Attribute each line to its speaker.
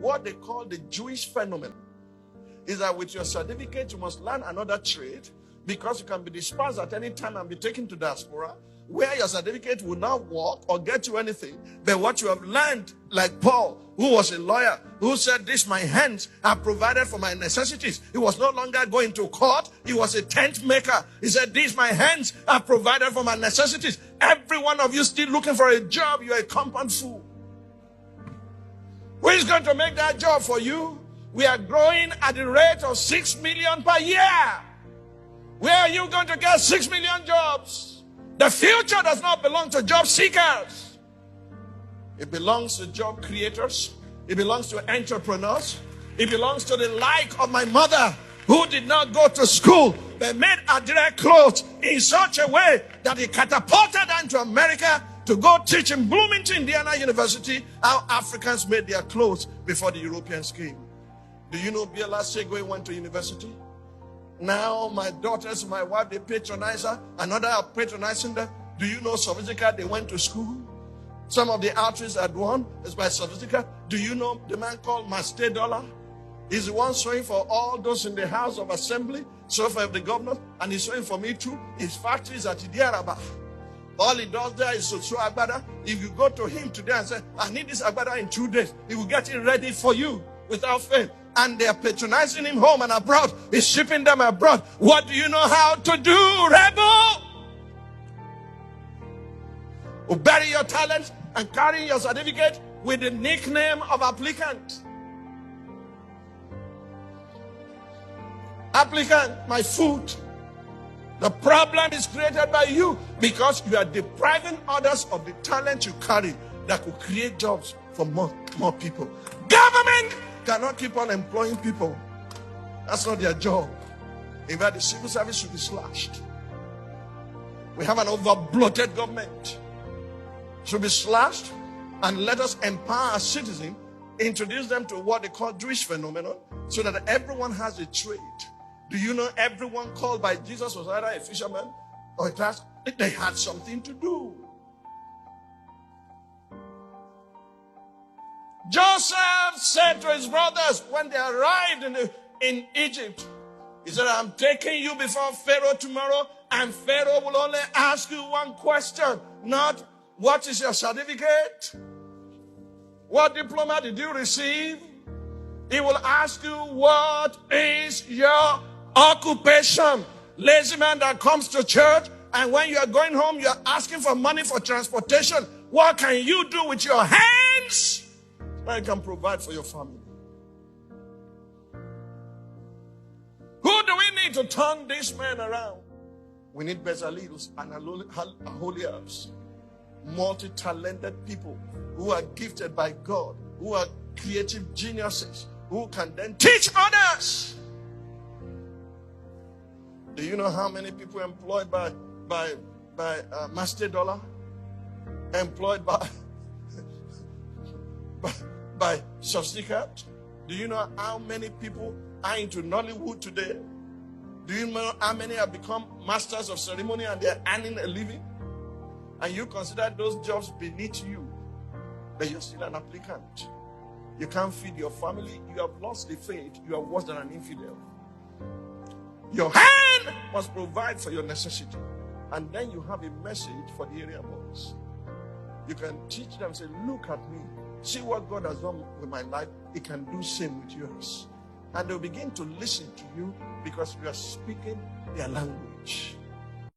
Speaker 1: what they call the Jewish phenomenon is that with your certificate, you must learn another trade because you can be dispersed at any time and be taken to diaspora, where your certificate will not work or get you anything. But what you have learned, like Paul, who was a lawyer, who said, "This my hands are provided for my necessities." He was no longer going to court. He was a tent maker. He said, "These my hands are provided for my necessities." Every one of you still looking for a job, you're a compound fool. Who is going to make that job for you? We are growing at the rate of 6 million per year. Where are you going to get 6 million jobs? The future does not belong to job seekers. It belongs to job creators. It belongs to entrepreneurs. It belongs to the like of my mother, who did not go to school but made her direct clothes in such a way that he catapulted her into America to go teach in Bloomington, Indiana University, how Africans made their clothes before the Europeans came. Do you know Biola Segwe went to university? Now my daughters, my wife, they patronize her. Another are patronizing them. Do you know Sophistica? They went to school. Some of the outreach at one is by Sophistica. Do you know the man called Master Dollar? He's the one sewing for all those in the House of Assembly, so for the governor, and he's sewing for me too. His factory is at Idiaraba. All he does there is to sew agbada. If you go to him today and say, "I need this agbada in 2 days," he will get it ready for you without fail. And they are patronizing him home and abroad. He's shipping them abroad. What do you know how to do, rebel? Who bury your talent and carry your certificate with the nickname of applicant. Applicant, my food. The problem is created by you because you are depriving others of the talent you carry that could create jobs for more people. Government cannot keep on employing people. That's not their job. In fact, the civil service should be slashed. We have an over-bloated government. Should be slashed, and let us empower our citizens, introduce them to what they call Jewish phenomenon, so that everyone has a trade. Do you know everyone called by Jesus was either a fisherman or a task? They had something to do. Joseph said to his brothers when they arrived in Egypt, he said, "I'm taking you before Pharaoh tomorrow, and Pharaoh will only ask you one question, not what is your certificate? What diploma did you receive? He will ask you, what is your occupation?" Lazy man that comes to church, and when you are going home, you are asking for money for transportation. What can you do with your hands that you can provide for your family? Who do we need to turn this man around? We need Bezaliels and Aholiabs, multi-talented people who are gifted by God, who are creative geniuses, who can then teach others. Do you know how many people employed by Master Dollar? Employed by Sophistica? Do you know how many people are into Nollywood today? Do you know how many have become masters of ceremony and they're earning a living? And you consider those jobs beneath you, but you're still an applicant. You can't feed your family. You have lost the faith. You are worse than an infidel. Your hand must provide for your necessity. And then you have a message for the area boys. You can teach them, say, "Look at me. See what God has done with my life. He can do same with yours." And they'll begin to listen to you because you are speaking their language.